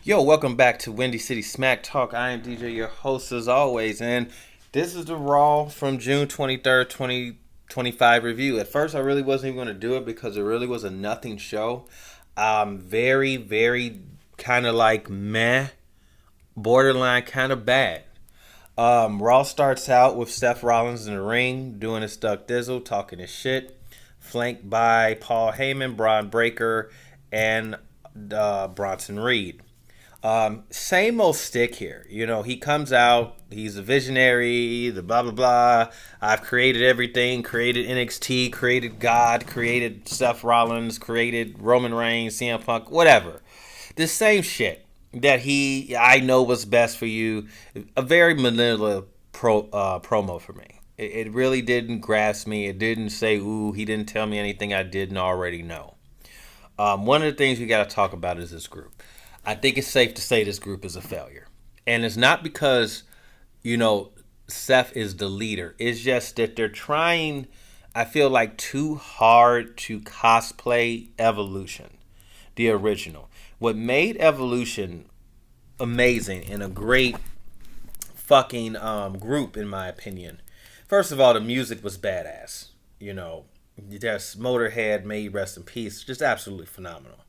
Yo, welcome back to Windy City Smack Talk. I am DJ, your host as always, and this is the Raw from June 23rd, 2025 review. At first, I really wasn't even going to do it because it really was a nothing show. Very kind of like meh, borderline kind of bad. Raw starts out with Seth Rollins in the ring doing his stuck dizzle, talking his shit, flanked by Paul Heyman, Braun Breaker, and Bronson Reed. Same old stick here. You know, he comes out, he's a visionary, the blah, blah, blah. I've created everything, created NXT, created God, created Seth Rollins, created Roman Reigns, CM Punk, whatever. The same shit that I know what's best for you. A very vanilla promo for me. It really didn't grasp me. It didn't say, ooh, he didn't tell me anything I didn't already know. One of the things we got to talk about is this group. I think it's safe to say this group is a failure. And it's not because, Seth is the leader. It's just that they're trying, I feel like, too hard to cosplay Evolution, the original. What made Evolution amazing and a great fucking group, in my opinion. First of all, the music was badass. That's Motorhead, may he rest in peace. Just absolutely phenomenal.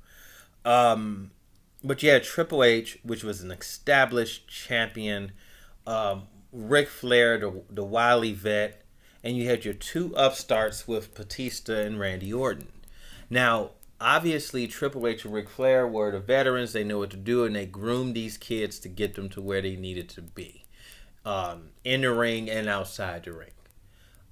But you had Triple H, which was an established champion, Ric Flair, the wily vet, and you had your two upstarts with Batista and Randy Orton. Now, obviously, Triple H and Ric Flair were the veterans. They knew what to do, and they groomed these kids to get them to where they needed to be, in the ring and outside the ring.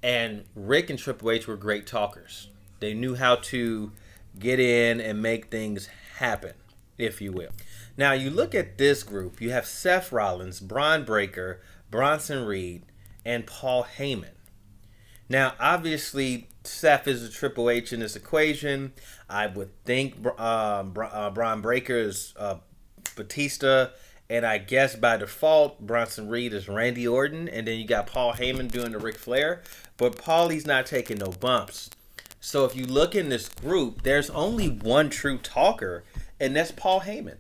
And Rick and Triple H were great talkers. They knew how to get in and make things happen, if you will. Now, you look at this group, you have Seth Rollins, Braun Breaker, Bronson Reed, and Paul Heyman. Now, obviously, Seth is a Triple H in this equation. I would think Braun Breaker is Batista, and I guess by default, Bronson Reed is Randy Orton, and then you got Paul Heyman doing the Ric Flair, but Paulie's not taking no bumps. So if you look in this group, there's only one true talker, and that's Paul Heyman.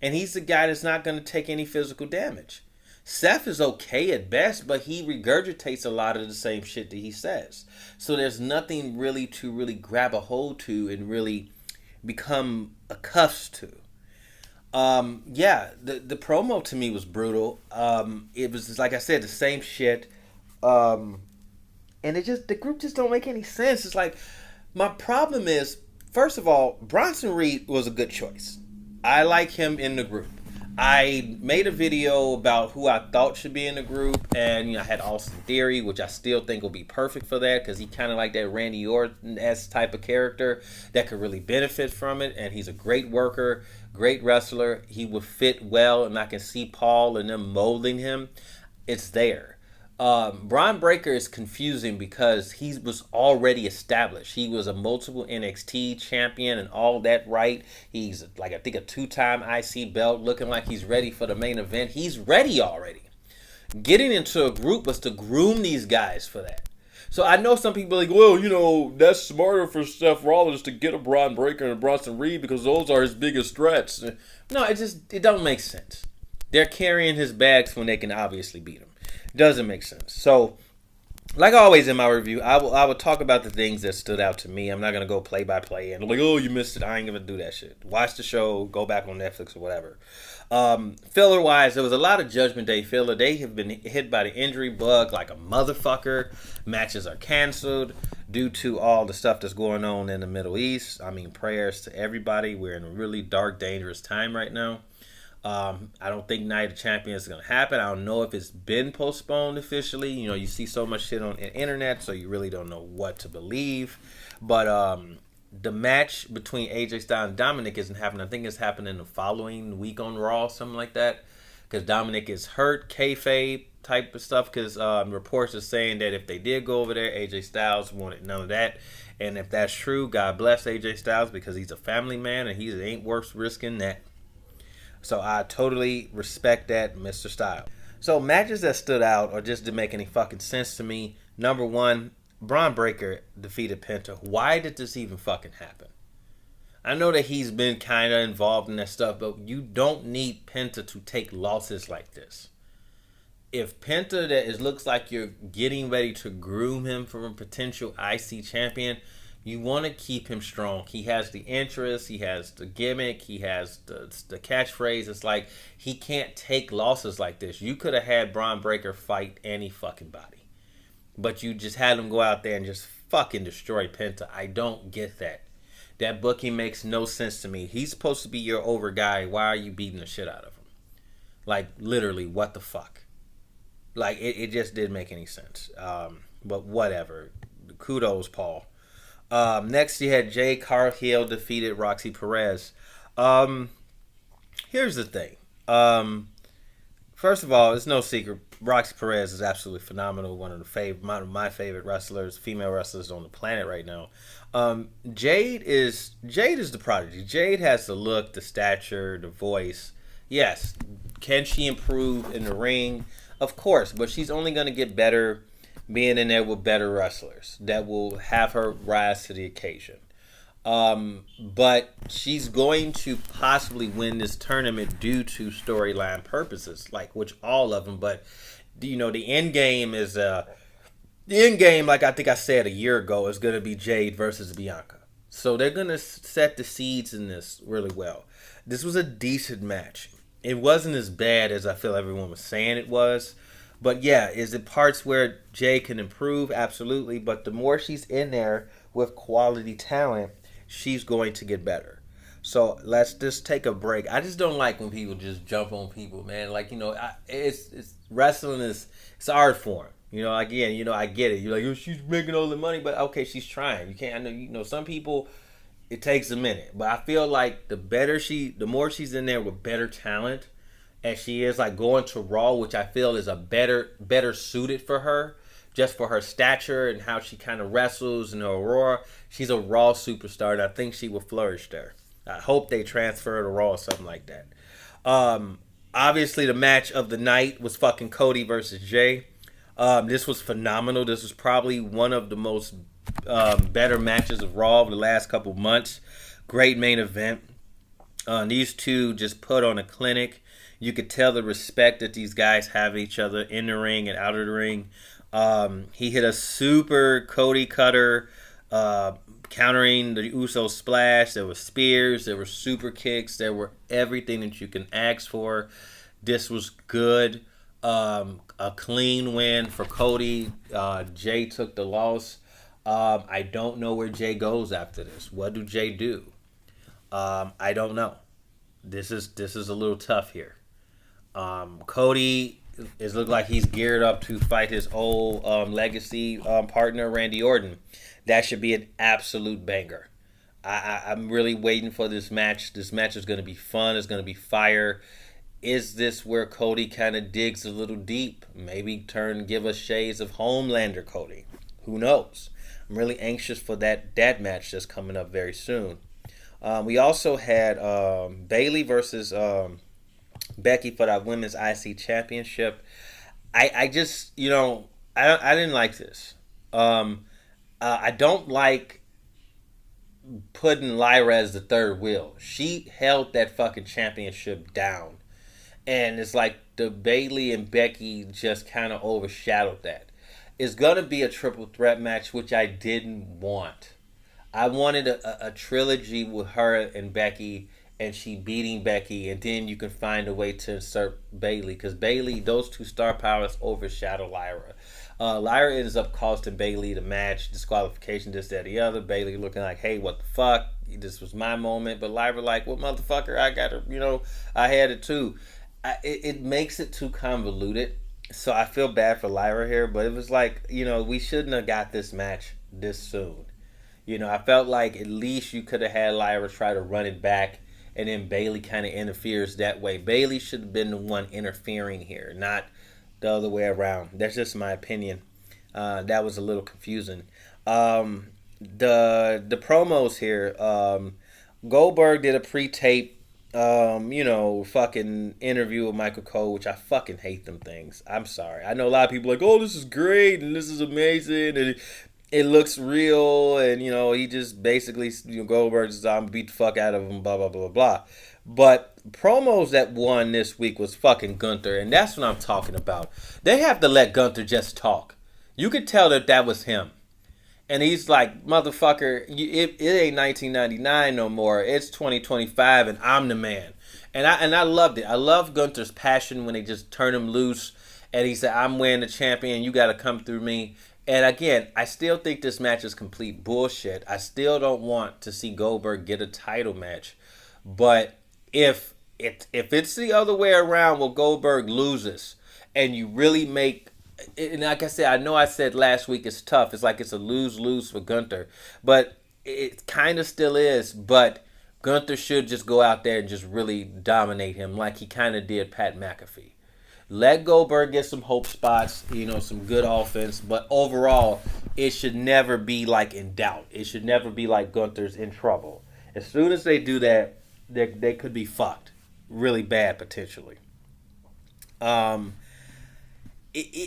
And he's the guy that's not going to take any physical damage. Seth is okay at best, but he regurgitates a lot of the same shit that he says. So there's nothing really to really grab a hold to and really become accustomed to. The promo to me was brutal. It was, like I said, the same shit. And the group just don't make any sense. It's like, my problem is, first of all, Bronson Reed was a good choice. I like him in the group. I made a video about who I thought should be in the group, and I had Austin Theory, which I still think will be perfect for that because he kind of like that Randy Orton-esque type of character that could really benefit from it, and he's a great worker, great wrestler. He would fit well, and I can see Paul and them molding him. It's there. Braun Breaker is confusing because he was already established. He was a multiple NXT champion and all that, right? He's like, I think, a 2-time IC belt, looking like he's ready for the main event. He's ready already. Getting into a group was to groom these guys for that. So I know some people are like, well, that's smarter for Seth Rollins to get a Braun Breaker and a Bronson Reed because those are his biggest threats. No, it don't make sense. They're carrying his bags when they can obviously beat him. Doesn't make sense. So, like always in my review, I will talk about the things that stood out to me. I'm not going to go play by play and like, oh, you missed it. I ain't going to do that shit. Watch the show. Go back on Netflix or whatever. Filler-wise, there was a lot of Judgment Day filler. They have been hit by the injury bug like a motherfucker. Matches are canceled due to all the stuff that's going on in the Middle East. I mean, prayers to everybody. We're in a really dark, dangerous time right now. I don't think Night of Champions is going to happen. I don't know if it's been postponed officially. You see so much shit on the internet, so you really don't know what to believe. But the match between AJ Styles and Dominic isn't happening. I think it's happening the following week on Raw, something like that. Because Dominic is hurt, kayfabe type of stuff. Because reports are saying that if they did go over there, AJ Styles wanted none of that. And if that's true, God bless AJ Styles because he's a family man and he ain't worth risking that. So I totally respect that, Mr. Styles. So matches that stood out or just didn't make any fucking sense to me. Number one, Braun Breaker defeated Penta. Why did this even fucking happen? I know that he's been kind of involved in that stuff, but you don't need Penta to take losses like this. If Penta looks like you're getting ready to groom him for a potential IC champion, you want to keep him strong. He has the interest, he has the gimmick, he has the catchphrase. It's like he can't take losses like this. You could have had Braun Breaker fight any fucking body, but you just had him go out there and just fucking destroy Penta. I don't get that. That booking makes no sense to me. He's supposed to be your over guy. Why are you beating the shit out of him? Like, literally, what the fuck? Like, it just didn't make any sense. But whatever. Kudos, Paul. Next, you had Jade Cargill defeated Roxy Perez. Here's the thing. First of all, it's no secret. Roxy Perez is absolutely phenomenal. One of my favorite wrestlers, female wrestlers on the planet right now. Jade is the prodigy. Jade has the look, the stature, the voice. Yes, can she improve in the ring? Of course, but she's only going to get better being in there with better wrestlers that will have her rise to the occasion. But she's going to possibly win this tournament due to storyline purposes, which all of them. But the end game is like I think I said a year ago, is going to be Jade versus Bianca. So they're going to set the seeds in this really well. This was a decent match. It wasn't as bad as I feel everyone was saying it was. But yeah, is it parts where Jade can improve? Absolutely. But the more she's in there with quality talent, she's going to get better. So let's just take a break. I just don't like when people just jump on people, man. It's wrestling it's art form. I get it. You're like, oh, she's making all the money, but okay, she's trying. You can't. I know. Some people, it takes a minute, but I feel like the more she's in there with better talent, as she is like going to Raw, which I feel is a better suited for her, just for her stature and how she kind of wrestles and her aura. She's a Raw superstar, and I think she will flourish there. I hope they transfer her to Raw or something like that. Obviously, the match of the night was fucking Cody versus Jay. This was phenomenal. This was probably one of the most better matches of Raw of the last couple months. Great main event. These two just put on a clinic. You could tell the respect that these guys have each other in the ring and out of the ring. He hit a super Cody cutter, countering the Uso splash. There were spears, there were super kicks, there were everything that you can ask for. This was good. A clean win for Cody. Jay took the loss. I don't know where Jay goes after this. What do Jay do? I don't know. This is a little tough here. Cody is look like he's geared up to fight his old legacy partner Randy Orton. That should be an absolute banger. I'm really waiting for this match. This match is going to be fun. It's going to be fire. Is this where Cody kind of digs a little deep? Maybe give us shades of Homelander Cody. Who knows? I'm really anxious for that match that's coming up very soon. We also had Bayley versus Becky for the Women's IC Championship. I just, I didn't like this. I don't like putting Lyra as the third wheel. She held that fucking championship down. And it's like the Bayley and Becky just kind of overshadowed that. It's going to be a triple threat match, which I didn't want. I wanted a trilogy with her and Becky, and she beating Becky, and then you can find a way to insert Bayley, because Bayley, those two star powers overshadow Lyra. Lyra ends up costing Bayley the match, disqualification, this, that, the other. Bayley looking like, hey, what the fuck? This was my moment. But Lyra like, well, motherfucker, I got her, I had it too. It makes it too convoluted. So I feel bad for Lyra here, but it was like, we shouldn't have got this match this soon. I felt like at least you could have had Lyra try to run it back, and then Bayley kind of interferes that way. Bayley should have been the one interfering here, not the other way around. That's just my opinion. That was a little confusing. The promos here. Goldberg did a pre-tape, fucking interview with Michael Cole, which I fucking hate them things. I'm sorry. I know a lot of people are like, oh, this is great and this is amazing. And it looks real, and he just basically Goldberg just beat the fuck out of him, blah blah blah blah. But promos that won this week was fucking Gunther, and that's what I'm talking about. They have to let Gunther just talk. You could tell that was him. And he's like, motherfucker, it ain't 1999 no more. It's 2025, and I'm the man. And I loved it. I love Gunther's passion when they just turn him loose, and he said, "I'm winning the champion. You got to come through me." And again, I still think this match is complete bullshit. I still don't want to see Goldberg get a title match, but if it's the other way around, where Goldberg loses, and you really make, and like I said, I know I said last week it's tough. It's like it's a lose-lose for Gunther, but it kind of still is. But Gunther should just go out there and just really dominate him like he kind of did Pat McAfee. Let Goldberg get some hope spots, some good offense, but overall, it should never be like in doubt. It should never be like Gunther's in trouble. As soon as they do that, they could be fucked really bad potentially. Um,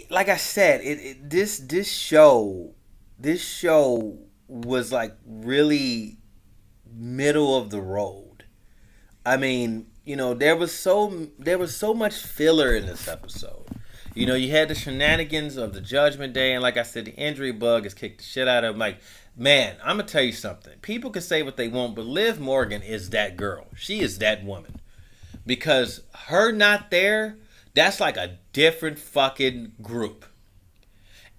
like I said, this show was like really middle of the road. I mean, there was so much filler in this episode. You had the shenanigans of the Judgment Day, and like I said, the injury bug has kicked the shit out of him. Like, man, I'm gonna tell you something. People can say what they want, but Liv Morgan is that girl. She is that woman. Because her not there, that's like a different fucking group.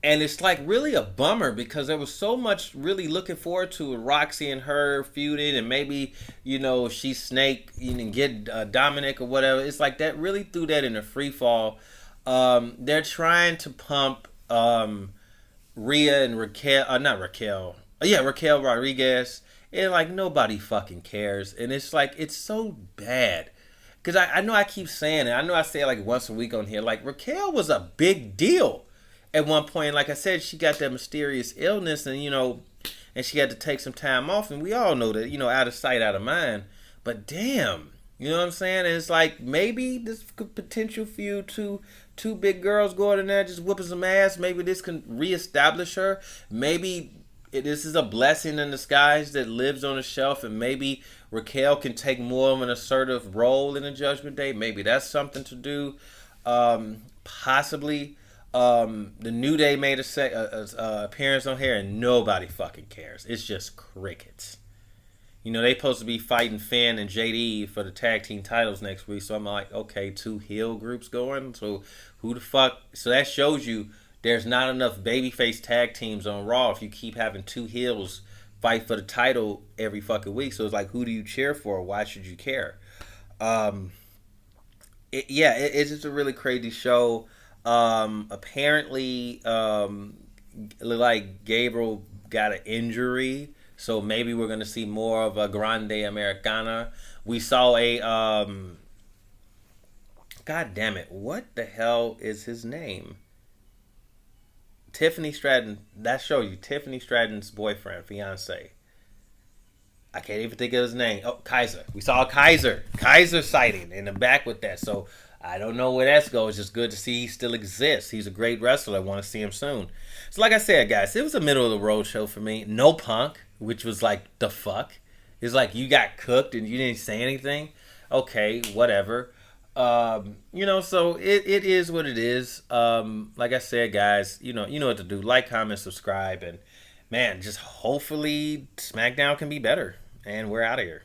And it's like really a bummer because there was so much really looking forward to with Roxy and her feuding, and maybe she Snake and get Dominic or whatever. It's like that really threw that in a free fall. They're trying to pump Rhea and Raquel, not Raquel, yeah, Raquel Rodriguez, and like nobody fucking cares, and it's like it's so bad. Because I know I keep saying it. I know I say it like once a week on here. Like, Raquel was a big deal at one point. Like I said, she got that mysterious illness, and and she had to take some time off. And we all know that, out of sight, out of mind. But damn, you know what I'm saying? And it's like maybe this could potential feud two big girls going in there just whooping some ass. Maybe this can reestablish her. Maybe this is a blessing in disguise that lives on the shelf, and maybe Raquel can take more of an assertive role in the Judgment Day. Maybe that's something to do. Possibly. The New Day made a appearance on here, and nobody fucking cares. It's just crickets. They supposed to be fighting Finn and JD for the tag team titles next week. So I'm like, okay, two heel groups going. So who the fuck? So that shows you there's not enough babyface tag teams on Raw if you keep having two heels fight for the title every fucking week. So it's like, who do you cheer for? Why should you care? It's just a really crazy show. Apparently, like Gabriel got an injury, so maybe we're gonna see more of a Grande Americana. We saw a God damn it, what the hell is his name? Tiffany Stratton. That shows you Tiffany Stratton's boyfriend, fiance. I can't even think of his name. Oh, Kaiser. We saw a Kaiser sighting in the back with that. So I don't know where that's going. It's just good to see he still exists. He's a great wrestler. I want to see him soon. So like I said, guys, it was a middle of the road show for me. No Punk, which was like, the fuck? It's like you got cooked and you didn't say anything. Okay, whatever. So it is what it is. Like I said, guys, you know what to do. Like, comment, subscribe, and man, just hopefully SmackDown can be better. And we're out of here.